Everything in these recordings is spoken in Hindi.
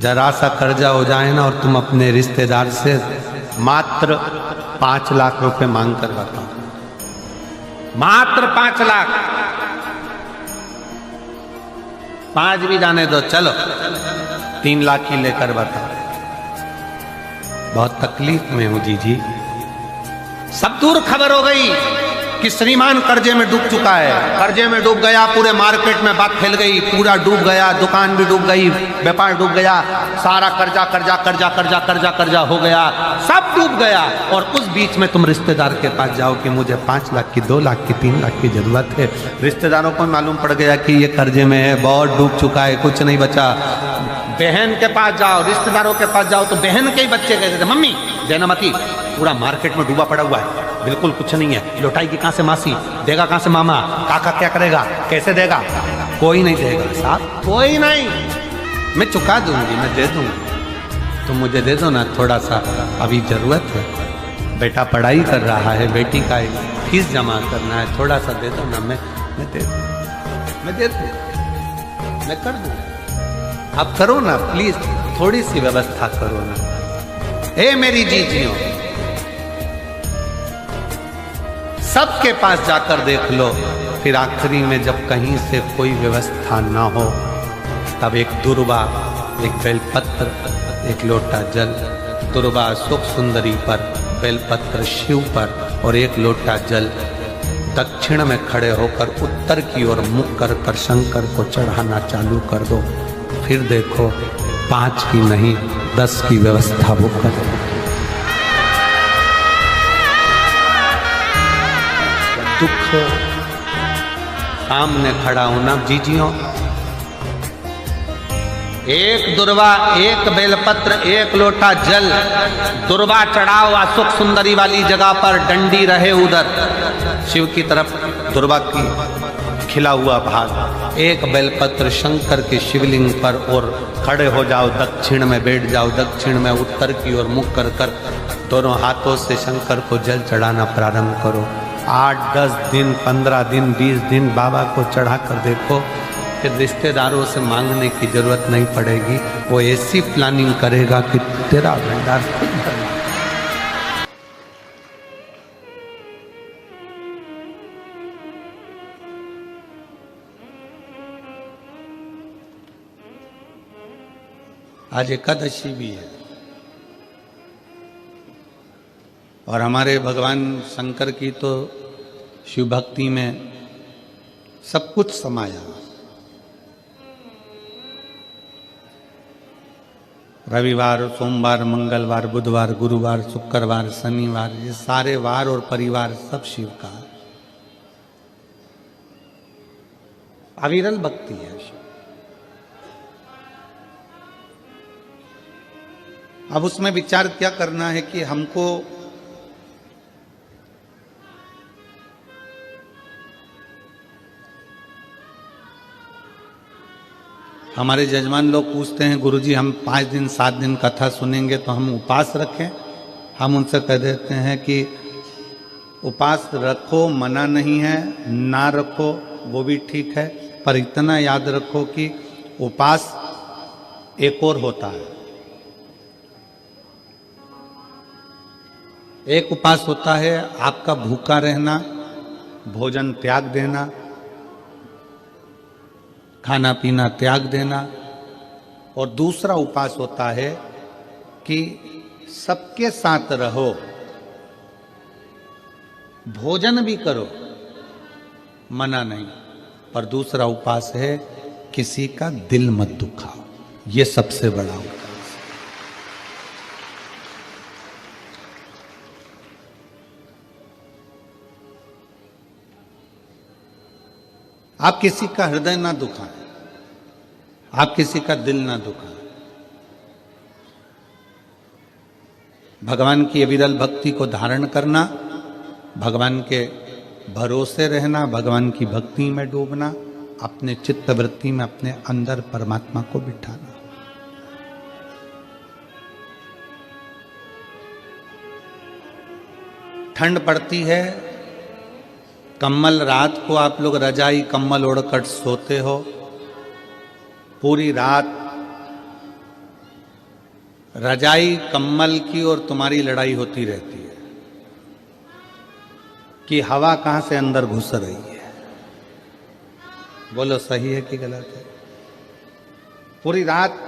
जरा सा कर्जा हो जाए ना और तुम अपने रिश्तेदार से मात्र 5 लाख रुपए मांग कर बताओ, मात्र 5 लाख। 5 भी जाने दो, चलो 3 लाख ही लेकर बताओ। बहुत तकलीफ में हूं जी। सब दूर खबर हो गई कि श्रीमान कर्जे में डूब चुका है, कर्जे में डूब गया, पूरे मार्केट में बात फैल गई, पूरा डूब गया, दुकान भी डूब गई, व्यापार डूब गया, सारा कर्जा कर्जा कर्जा कर्जा कर्जा कर्जा हो गया, सब डूब गया। और उस बीच में तुम रिश्तेदार के पास जाओ कि मुझे 5 लाख की, 2 लाख की, 3 लाख की जरूरत है। रिश्तेदारों को मालूम पड़ गया कि ये कर्जे में है, बहुत डूब चुका है, कुछ नहीं बचा। बहन के पास जाओ, रिश्तेदारों के पास जाओ तो बहन के ही बच्चे कहते थे, मम्मी देना मती, पूरा मार्केट में डूबा पड़ा हुआ है, बिल्कुल कुछ नहीं है, लौटाएगी कहां से मासी, देगा कहां से मामा, काका क्या करेगा, कैसे देगा, कोई नहीं देगा साहब, कोई नहीं, मैं चुका दूंगी, मैं दे दूंगी, तुम मुझे दे दो ना थोड़ा सा, अभी जरूरत है, बेटा पढ़ाई कर रहा है, बेटी का फीस जमा करना है, थोड़ा सा दे दो ना, मैं दे दूँ, मैं कर दूँ, आप करो ना प्लीज, थोड़ी सी व्यवस्था करो ना। हे मेरी जीजियों, सबके पास जाकर देख लो, फिर आखिरी में जब कहीं से कोई व्यवस्था ना हो तब एक दुर्वा, एक बेलपत्र, एक लोटा जल, दुर्वा सुख सुंदरी पर, बेलपत्र शिव पर और एक लोटा जल दक्षिण में खड़े होकर उत्तर की ओर मुख कर शंकर को चढ़ाना चालू कर दो। फिर देखो 5 की नहीं 10 की व्यवस्था वो कर। दुख सामने खड़ा होना जीजियों, एक दुर्वा, एक बेलपत्र, एक लोटा जल, दुर्वा चढ़ाओ सुख सुंदरी वाली जगह पर, डंडी रहे उधर शिव की तरफ, दुर्वा की खिला हुआ भाग, एक बेलपत्र शंकर के शिवलिंग पर और खड़े हो जाओ, दक्षिण में बैठ जाओ, दक्षिण में उत्तर की ओर मुख कर दोनों हाथों से शंकर को जल चढ़ाना प्रारंभ करो। 8, 10 दिन, 15 दिन, 20 दिन बाबा को चढ़ा कर देखो, फिर रिश्तेदारों से मांगने की जरूरत नहीं पड़ेगी, वो ऐसी प्लानिंग करेगा कि तेरा भंडार खुद भरना। आज एकादशी भी है और हमारे भगवान शंकर की तो शिव भक्ति में सब कुछ समाया। रविवार, सोमवार, मंगलवार, बुधवार, गुरुवार, शुक्रवार, शनिवार, ये सारे वार और परिवार सब शिव का अविरल भक्ति है। अब उसमें विचार क्या करना है कि हमको हमारे जजमान लोग पूछते हैं, गुरुजी हम 5 दिन 7 दिन कथा सुनेंगे तो हम उपवास रखें। हम उनसे कह देते हैं कि उपवास रखो, मना नहीं है, ना रखो वो भी ठीक है, पर इतना याद रखो कि उपवास एक और होता है। एक उपवास होता है आपका भूखा रहना, भोजन त्याग देना, खाना पीना त्याग देना, और दूसरा उपवास होता है कि सबके साथ रहो, भोजन भी करो, मना नहीं, पर दूसरा उपवास है किसी का दिल मत दुखाओ। ये सबसे बड़ा उपवास। आप किसी का हृदय ना दुखाएं, आप किसी का दिल ना दुखाएं। भगवान की अविरल भक्ति को धारण करना, भगवान के भरोसे रहना, भगवान की भक्ति में डूबना, अपने चित्त वृत्ति में अपने अंदर परमात्मा को बिठाना। ठंड पड़ती है, कम्बल, रात को आप लोग रजाई कम्बल ओढ़कर सोते हो, पूरी रात रजाई कम्बल की और तुम्हारी लड़ाई होती रहती है कि हवा कहां से अंदर घुस रही है। बोलो सही है कि गलत है? पूरी रात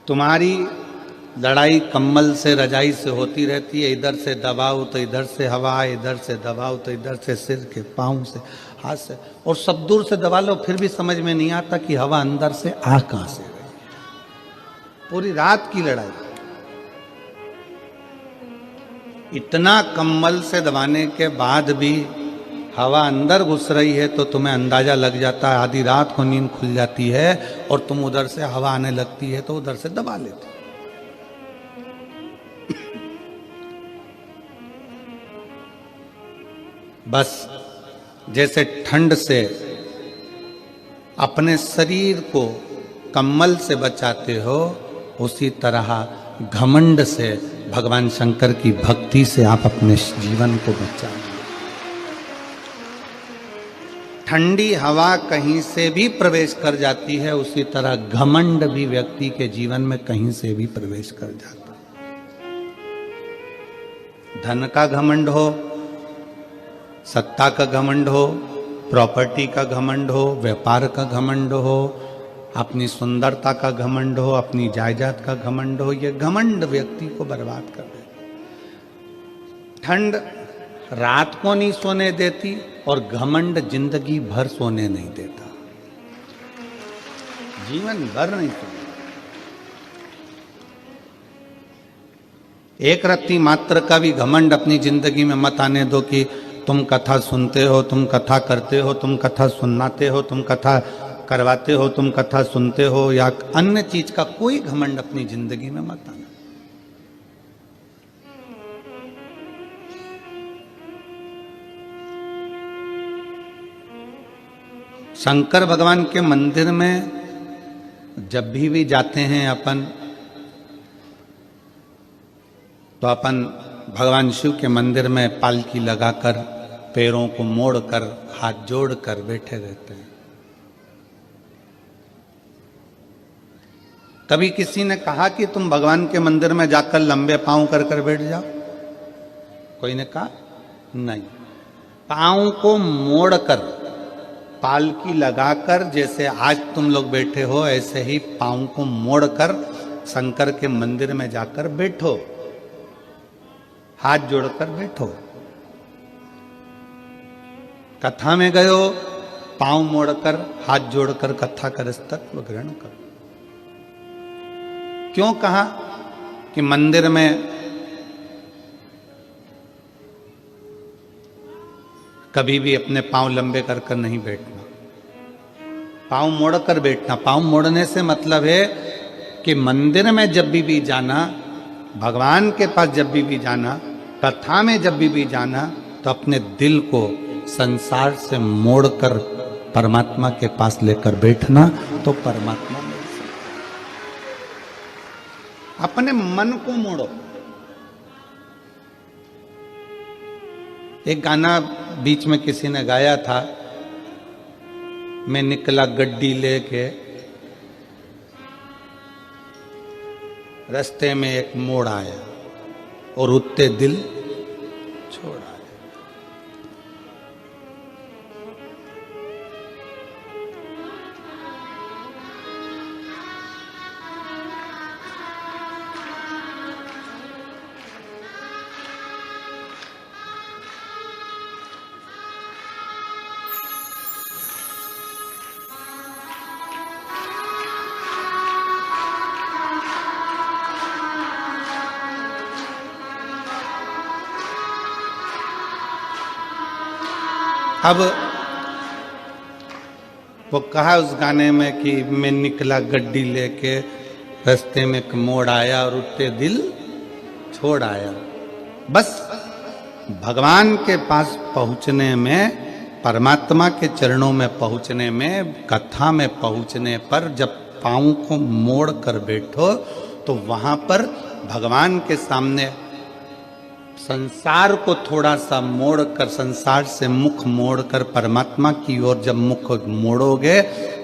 तुम्हारी लड़ाई कम्बल से रजाई से होती रहती है। इधर से दबाओ तो इधर से हवा, इधर से दबाओ तो इधर से, सिर के पांव से, हाथ से, और सब दूर से दबा लो फिर भी समझ में नहीं आता कि हवा अंदर से आ कहां से रही है। पूरी रात की लड़ाई। इतना कम्बल से दबाने के बाद भी हवा अंदर घुस रही है तो तुम्हें अंदाजा लग जाता है। आधी रात को नींद खुल जाती है और तुम उधर से हवा आने लगती है तो उधर से दबा लेते। बस जैसे ठंड से अपने शरीर को कम्बल से बचाते हो, उसी तरह घमंड से, भगवान शंकर की भक्ति से आप अपने जीवन को बचाओ। ठंडी हवा कहीं से भी प्रवेश कर जाती है, उसी तरह घमंड भी व्यक्ति के जीवन में कहीं से भी प्रवेश कर जाता है। धन का घमंड हो, सत्ता का घमंड हो, प्रॉपर्टी का घमंड हो, व्यापार का घमंड हो, अपनी सुंदरता का घमंड हो, अपनी जायदाद का घमंड हो, ये घमंड व्यक्ति को बर्बाद कर देता। ठंड रात को नहीं सोने देती और घमंड जिंदगी भर सोने नहीं देता, जीवन भर नहीं सोने। एक रत्ती मात्र का भी घमंड अपनी जिंदगी में मत आने दो कि तुम कथा सुनते हो, तुम कथा करते हो, तुम कथा सुनाते हो, तुम कथा करवाते हो, तुम कथा सुनते हो, या अन्य चीज का कोई घमंड अपनी जिंदगी में मत आना। शंकर भगवान के मंदिर में जब भी जाते हैं अपन, तो अपन भगवान शिव के मंदिर में पालकी लगाकर, पैरों को मोड़कर, हाथ जोड़कर बैठे रहते हैं। कभी किसी ने कहा कि तुम भगवान के मंदिर में जाकर लंबे पांव कर कर बैठ जाओ? कोई ने कहा नहीं। पांव को मोड़कर, पालकी लगाकर, जैसे आज तुम लोग बैठे हो ऐसे ही पांव को मोड़कर शंकर के मंदिर में जाकर बैठो, हाथ जोड़कर बैठो। कथा में गए हो, पांव मोड़कर, हाथ जोड़कर कथा का रस्तत्व ग्रहण करो। क्यों कहा कि मंदिर में कभी भी अपने पांव लंबे कर कर नहीं बैठना, पांव मोड़कर बैठना। पांव मोड़ने से मतलब है कि मंदिर में जब भी जाना, भगवान के पास जब भी जाना, कथा में जब भी जाना, तो अपने दिल को संसार से मोड़कर परमात्मा के पास लेकर बैठना, तो परमात्मा मिल सकता। अपने मन को मोड़ो। एक गाना बीच में किसी ने गाया था, मैं निकला गड्डी लेके, रास्ते में एक मोड़ आया और उत्ते दिल छोड़ आया। अब वो कहा उस गाने में कि मैं निकला गड्डी लेके, रास्ते में एक मोड़ आया और उत्ते दिल छोड़ आया। बस भगवान के पास पहुंचने में, परमात्मा के चरणों में पहुंचने में, कथा में पहुंचने पर जब पांव को मोड़ कर बैठो तो वहां पर भगवान के सामने संसार को थोड़ा सा मोड़कर, संसार से मुख मोड़कर परमात्मा की ओर जब मुख मोड़ोगे,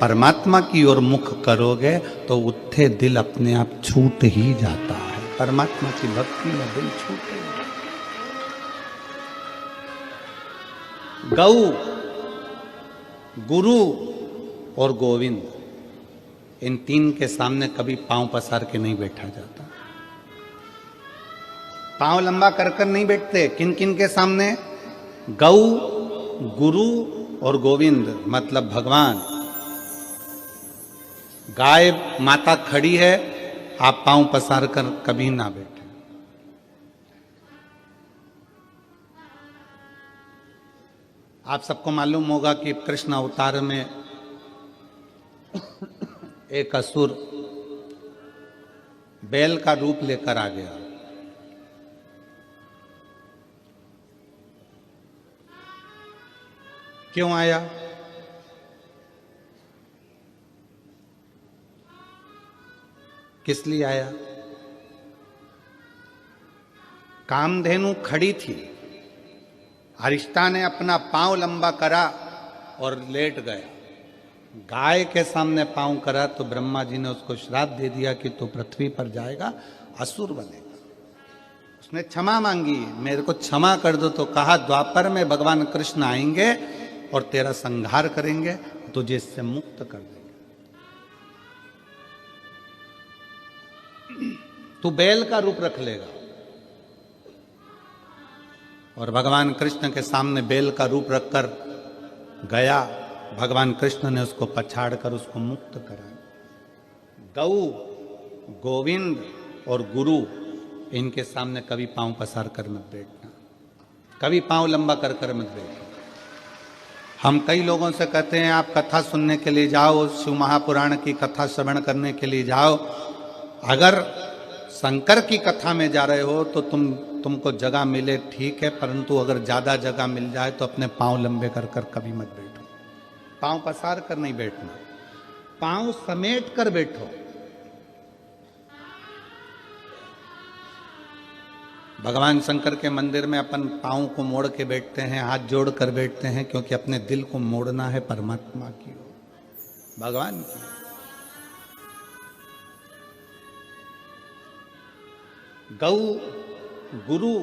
परमात्मा की ओर मुख करोगे, तो उत्थे दिल अपने आप छूट ही जाता है। परमात्मा की भक्ति में दिल छूटे। गौ, गुरु और गोविंद, इन तीन के सामने कभी पांव पसार के नहीं बैठा जाता। पांव लंबा कर कर नहीं बैठते। किन किन के सामने? गौ, गुरु और गोविंद, मतलब भगवान। गाय माता खड़ी है, आप पांव पसार कर कभी ना बैठे। आप सबको मालूम होगा कि कृष्ण अवतार में एक असुर बैल का रूप लेकर आ गया। क्यों आया? किस लिए आया? कामधेनु खड़ी थी, अरिष्टा ने अपना पांव लंबा करा और लेट गया। गाय के सामने पांव करा तो ब्रह्मा जी ने उसको श्राप दे दिया कि तू पृथ्वी पर जाएगा, असुर बनेगा। उसने क्षमा मांगी, मेरे को क्षमा कर दो। तो कहा द्वापर में भगवान कृष्ण आएंगे और तेरा संहार करेंगे, तुझे इससे मुक्त कर देंगे। तू बैल का रूप रख लेगा। और भगवान कृष्ण के सामने बैल का रूप रखकर गया। भगवान कृष्ण ने उसको पछाड़कर उसको मुक्त करा। गौ, गोविंद और गुरु, इनके सामने कभी पांव पसार कर मत बैठना, कभी पांव लंबा कर कर मत बैठना। हम कई लोगों से कहते हैं आप कथा सुनने के लिए जाओ, शिव महापुराण की कथा श्रवण करने के लिए जाओ। अगर शंकर की कथा में जा रहे हो तो तुमको जगह मिले ठीक है, परंतु अगर ज्यादा जगह मिल जाए तो अपने पांव लंबे कर कर कभी मत बैठो। पांव पसार कर नहीं बैठना, पांव समेट कर बैठो। भगवान शंकर के मंदिर में अपन पांव को मोड़ के बैठते हैं, हाथ जोड़ कर बैठते हैं, क्योंकि अपने दिल को मोड़ना है परमात्मा की ओर, भगवान की। गौ, गुरु,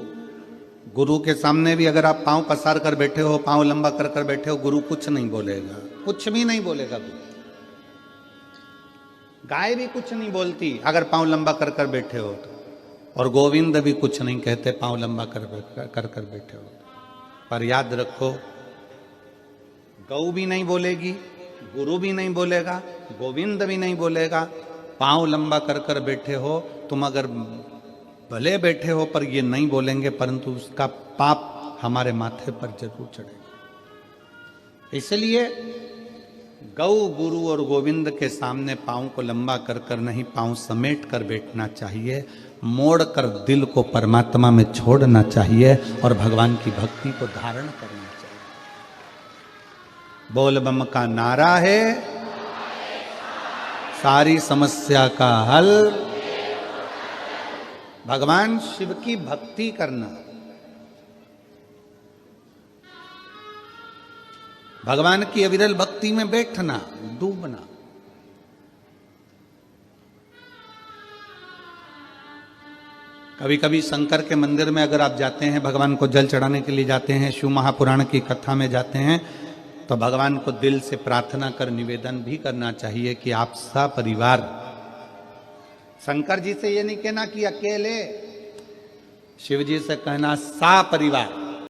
गुरु के सामने भी अगर आप पांव पसार कर बैठे हो, पांव लंबा कर कर बैठे हो, गुरु कुछ नहीं बोलेगा, कुछ भी नहीं बोलेगा गुरु। गाय भी कुछ नहीं बोलती अगर पांव लंबा कर कर बैठे हो तो, और गोविंद भी कुछ नहीं कहते पांव लंबा कर कर बैठे हो। पर याद रखो, गौ भी नहीं बोलेगी, गुरु भी नहीं बोलेगा, गोविंद भी नहीं बोलेगा। पांव लंबा कर कर बैठे हो तुम, अगर भले बैठे हो पर ये नहीं बोलेंगे, परंतु उसका पाप हमारे माथे पर जरूर चढ़ेगा। इसलिए गौ, गुरु और गोविंद के सामने पांव को लंबा कर कर नहीं, पांव समेट कर बैठना चाहिए। मोड़ कर दिल को परमात्मा में छोड़ना चाहिए और भगवान की भक्ति को धारण करना चाहिए। बोल बम का नारा है, सारी समस्या का हल। भगवान शिव की भक्ति करना, भगवान की अविरल भक्ति में बैठना, डूबना। कभी कभी शंकर के मंदिर में अगर आप जाते हैं, भगवान को जल चढ़ाने के लिए जाते हैं, शिव महापुराण की कथा में जाते हैं, तो भगवान को दिल से प्रार्थना कर निवेदन भी करना चाहिए कि आप सपरिवार, शंकर जी से ये नहीं कहना कि अकेले, शिव जी से कहना सपरिवार